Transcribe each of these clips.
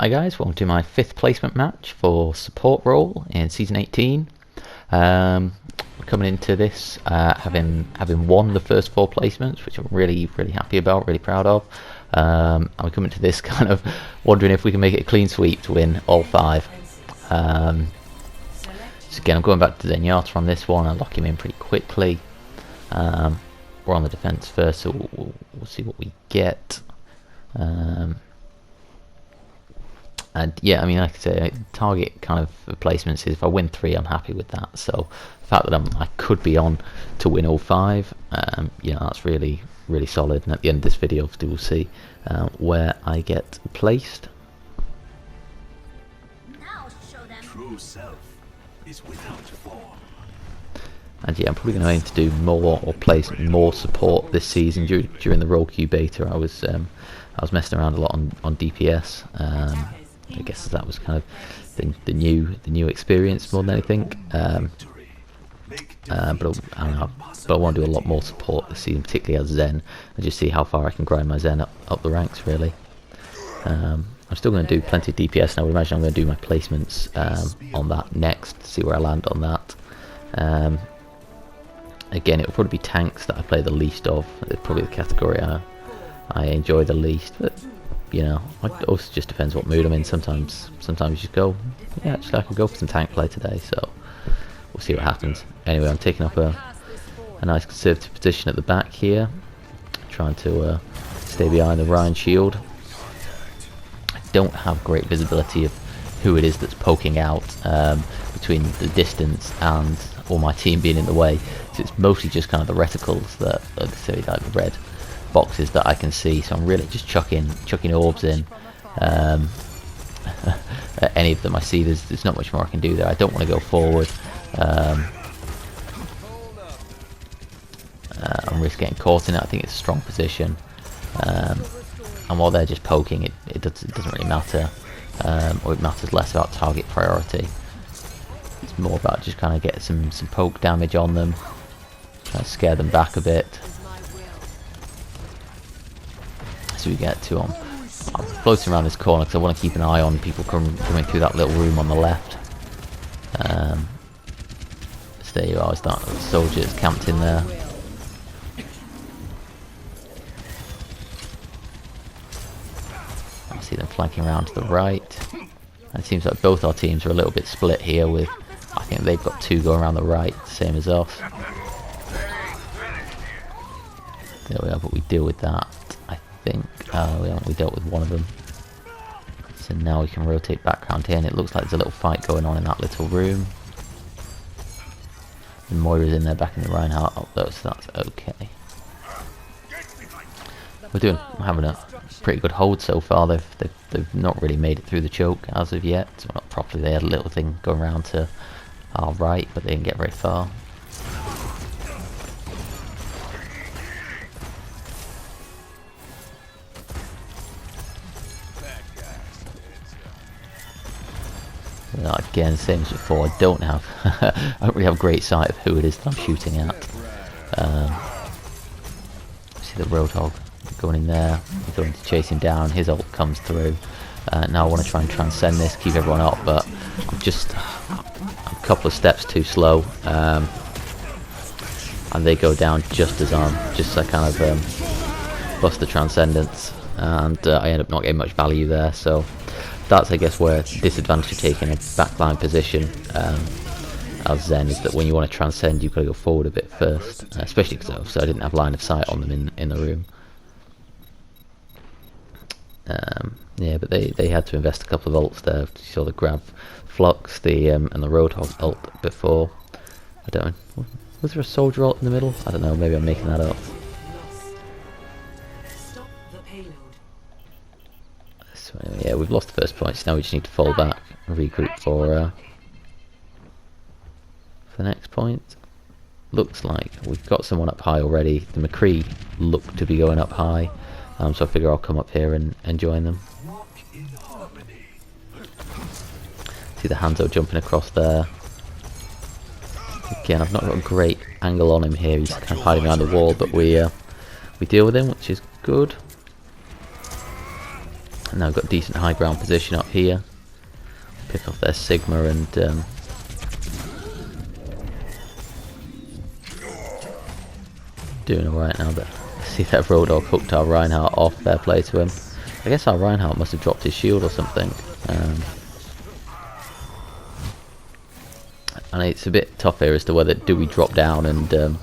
Hi guys, welcome to my 5th placement match for support role in Season 18. We're coming into this having won the first 4 placements, which I'm really happy about, really proud of. I'm coming to this kind of wondering if we can make it a clean sweep to win all 5. So again, I'm going back to Zenyatta on this one. I lock him in pretty quickly. We're on the defense first, so we'll see what we get. And yeah, I mean, like I say, target kind of placements is if I win 3, I'm happy with that. So the fact that I could be on to win all 5, you know, that's really solid. And at the end of this video, obviously, we'll see where I get placed. Now show them. True self is without form. And yeah, I'm probably going to aim to do more or place more support this season. During the role queue beta, I was messing around a lot on DPS. I guess that was kind of the new experience more than anything. But I want to do a lot more support this season, particularly as Zen, and just see how far I can grind my Zen up the ranks. Really, I'm still going to do plenty of DPS, and I would imagine I'm going to do my placements on that next. See where I land on that. Again, it will probably be tanks that I play the least of. It's probably the category I enjoy the least, but you know, it also just depends what mood I'm in. Sometimes you just go, yeah, actually I could go for some tank play today, so we'll see what happens. Anyway, I'm taking up a nice conservative position at the back here, trying to stay behind the Ryan shield. I don't have great visibility of who it is that's poking out between the distance and all my team being in the way, so it's mostly just kind of the reticles that say like the red boxes that I can see, so I'm really just chucking orbs in. Any of them I see, there's not much more I can do there. I don't want to go forward. I'm risking getting caught in it. I think it's a strong position, and while they're just poking, it doesn't really matter, or it matters less about target priority. It's more about just kind of getting some poke damage on them, trying to scare them back a bit. So we get to I'm floating around this corner because I want to keep an eye on people coming through that little room on the left. So there you are, that soldiers camped in there. I see them flanking around to the right. And it seems like both our teams are a little bit split here, with I think they've got 2 going around the right, same as us. There we are, but we deal with that. We dealt with one of them, so now we can rotate back around here, and it looks like there's a little fight going on in that little room. And Moira's in there backing the Reinhardt up though, so that's okay. We're having a pretty good hold so far. They've not really made it through the choke as of yet. So not properly. They had a little thing going around to our right, but they didn't get very far. Again, same as before, I don't really have great sight of who it is that I'm shooting at. See the Roadhog going in there, we're going to chase him down, his ult comes through. Now I want to try and transcend this, keep everyone up, but I'm just a couple of steps too slow, and they go down just as I kind of bust the transcendence, and I end up not getting much value there. So that's, I guess, where disadvantage of taking a backline position as Zen is that when you want to transcend, you've got to go forward a bit first, especially because I didn't have line of sight on them in the room. Yeah, but they had to invest a couple of ults there. You saw the grab Flux, and the Roadhog ult before. I don't know, was there a soldier ult in the middle? I don't know, maybe I'm making that up. So yeah, we've lost the first point, so now we just need to fall back and regroup for the next point. Looks like we've got someone up high already. The McCree look to be going up high, so I figure I'll come up here and join them. See the Hanzo jumping across there. Again, I've not got a great angle on him here. He's kind of hiding behind the wall, but we deal with him, which is good. And now we've got decent high ground position up here. Pick off their Sigma and doing alright now. But see that Roadhog hooked our Reinhardt off. Fair play to him. I guess our Reinhardt must have dropped his shield or something. And it's a bit tough here as to whether do we drop down and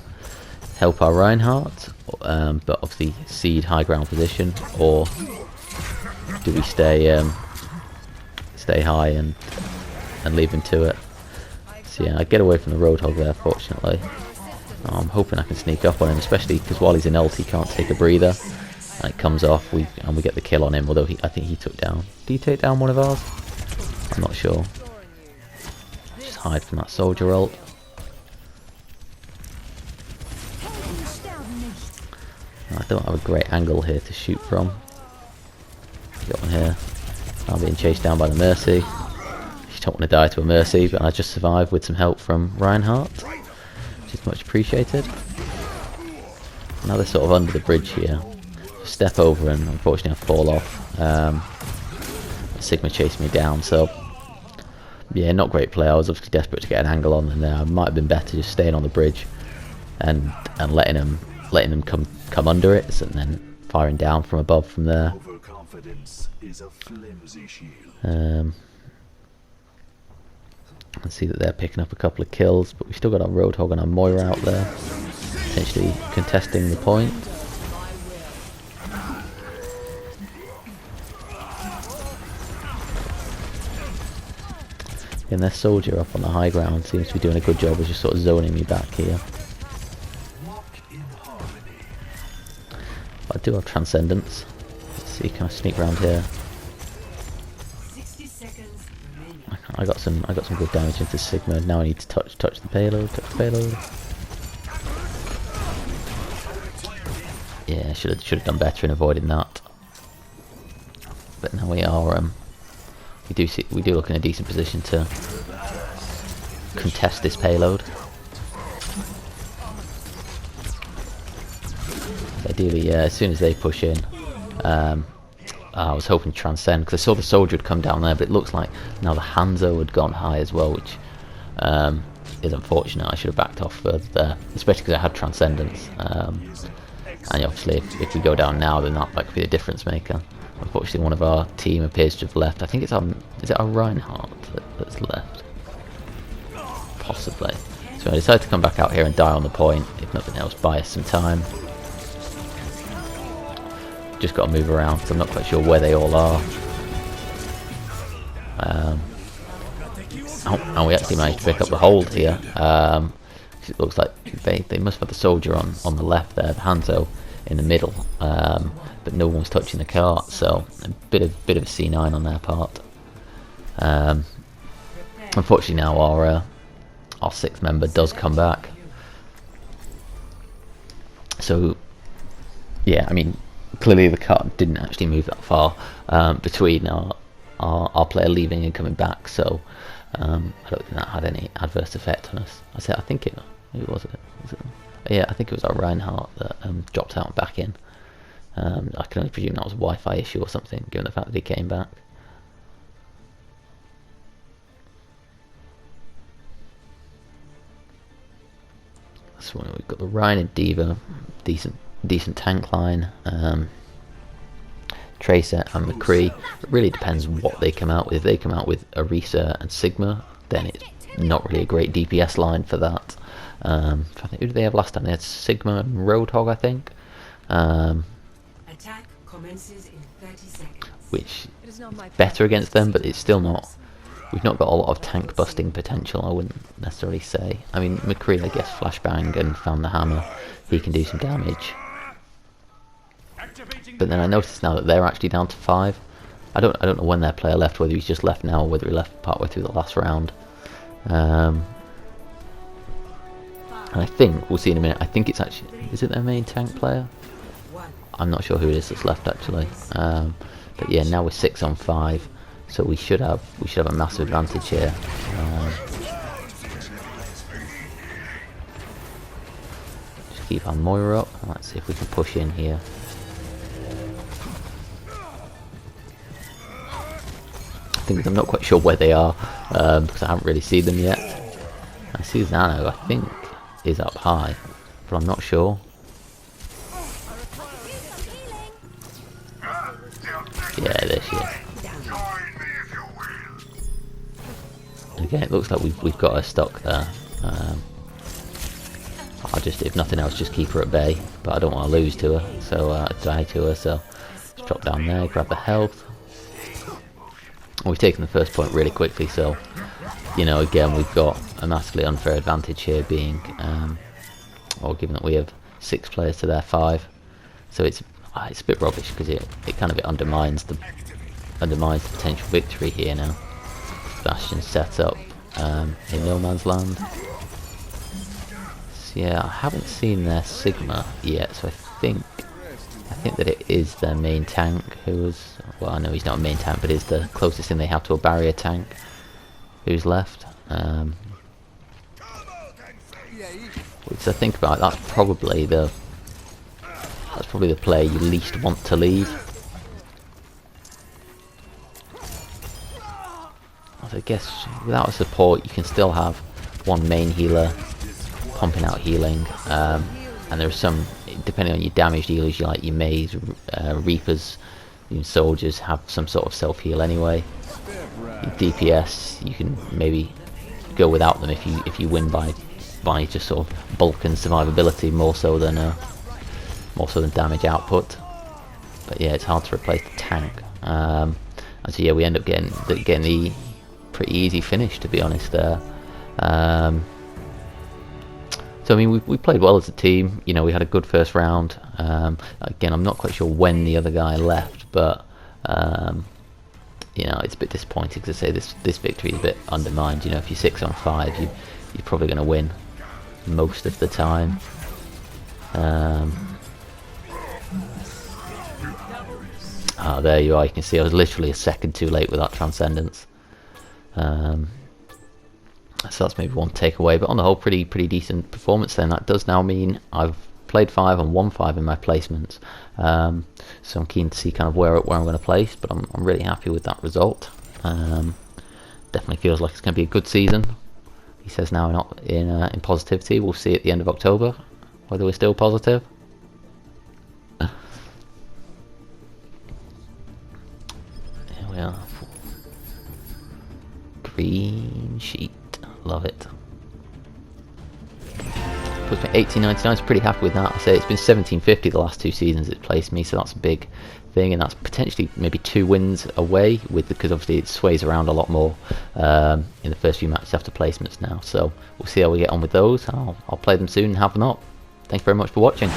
help our Reinhardt, but obviously cede high ground position, or do we stay high and leave him to it. So yeah, I get away from the Roadhog there, fortunately. I'm hoping I can sneak up on him, especially because while he's in ult he can't take a breather, and it comes off, we get the kill on him, although I think he took down. Did he take down one of ours? I'm not sure. Just hide from that soldier ult. I don't have a great angle here to shoot from. Got one here. I'm being chased down by the Mercy. You don't want to die to a Mercy, but I just survived with some help from Reinhardt, which is much appreciated. Now they're sort of under the bridge here. Step over and unfortunately I fall off. Sigma chased me down, so yeah, not great play. I was obviously desperate to get an angle on them there. I might have been better just staying on the bridge and letting them come under it, and then firing down from above from there. Overconfidence is a flimsy shield. I see that they're picking up a couple of kills, but we still got our Roadhog and our Moira out there, potentially contesting the point. And their soldier up on the high ground seems to be doing a good job of just sort of zoning me back here. But I do have Transcendence. Let's see, can I sneak around here? I got some good damage into Sigma. Now I need to touch the payload. Yeah, should have done better in avoiding that. But now we are we do look in a decent position to contest this payload. Ideally, yeah, as soon as they push in, I was hoping to transcend because I saw the soldier had come down there, but it looks like now the Hanzo had gone high as well, which is unfortunate. I should have backed off further there, especially because I had Transcendence. And obviously, if we go down now, then that could be a difference maker. Unfortunately, one of our team appears to have left. I think it's is it our Reinhardt that's left? Possibly. So I decided to come back out here and die on the point. If nothing else, buy us some time. Just got to move around because I'm not quite sure where they all are. And we actually managed to pick up the hold here. It looks like they must have the soldier on the left there, the Hanzo in the middle, but no one was touching the cart, so a bit of a C9 on their part. Unfortunately, now our sixth member does come back. So yeah, I mean, clearly the cart didn't actually move that far between our player leaving and coming back, so I don't think that had any adverse effect on us. I think it was it? Yeah, I think it was our Reinhardt that dropped out and back in. I can only presume that was a Wi-Fi issue or something, given the fact that he came back. So we've got the Rhine and Diva, decent tank line. Tracer and McCree. It really depends what they come out with. If they come out with Orisa and Sigma, then it's not really a great DPS line for that. I think, who did they have last time? They had Sigma and Roadhog, I think. Attack commences in 30 seconds. Which is better against them, but it's still not. We've not got a lot of tank busting potential, I wouldn't necessarily say. I mean, McCree, I guess, flashbang and found the hammer. He can do some damage. But then I noticed now that they're actually down to 5. I don't know when their player left, whether he's just left now or whether he left partway through the last round. And I think we'll see in a minute. I think it's actually, is it their main tank player? I'm not sure who it is that's left actually. But yeah, now we're 6 on 5, so we should have a massive advantage here. Just keep our Moira up. Let's see if we can push in here. thing is I'm not quite sure where they are, because I haven't really seen them yet. I see Zano, I think, is up high, but I'm not sure. Yeah, there she is. And again, it looks like we've got her stuck there. I'll just, if nothing else, just keep her at bay, but I don't want to lose to her, so die to her. So just drop down there, grab the health. We've taken the first point really quickly, so you know, again, we've got a massively unfair advantage here, being, or given that we have 6 players to their 5, so it's a bit rubbish because it kind of undermines the potential victory here now. Bastion set up in no man's land. So yeah, I haven't seen their Sigma yet, so I think that it is their main tank who is, well, I know he's not a main tank, but is the closest thing they have to a barrier tank who's left. Which I think about, that's probably the player you least want to leave. I guess without a support you can still have one main healer pumping out healing, and there are some, depending on your damage dealers, you like your Maze, Reapers, your soldiers have some sort of self heal anyway. Your DPS, you can maybe go without them if you win by just sort of bulk and survivability more so than damage output. But yeah, it's hard to replace the tank. And so yeah, we end up getting the pretty easy finish, to be honest there. So I mean, we played well as a team. You know, we had a good first round. Again, I'm not quite sure when the other guy left, but you know, it's a bit disappointing to say this victory is a bit undermined. You know, if you're 6 on 5, you're probably going to win most of the time. Oh, there you are. You can see I was literally a second too late with that Transcendence. So that's maybe one takeaway, but on the whole, pretty decent performance then. That does now mean I've played 5 and won 5 in my placements. So I'm keen to see kind of where I'm going to place, but I'm really happy with that result. Definitely feels like it's going to be a good season. He says now in positivity. We'll see at the end of October whether we're still positive. Here we are. Green sheet. Love it. Puts me 18.99. It's pretty happy with that. I say it's been 17.50 the last 2 seasons it's placed me, so that's a big thing, and that's potentially maybe 2 wins away because obviously it sways around a lot more in the first few matches after placements now. So we'll see how we get on with those. I'll play them soon and have them up. Thank you very much for watching.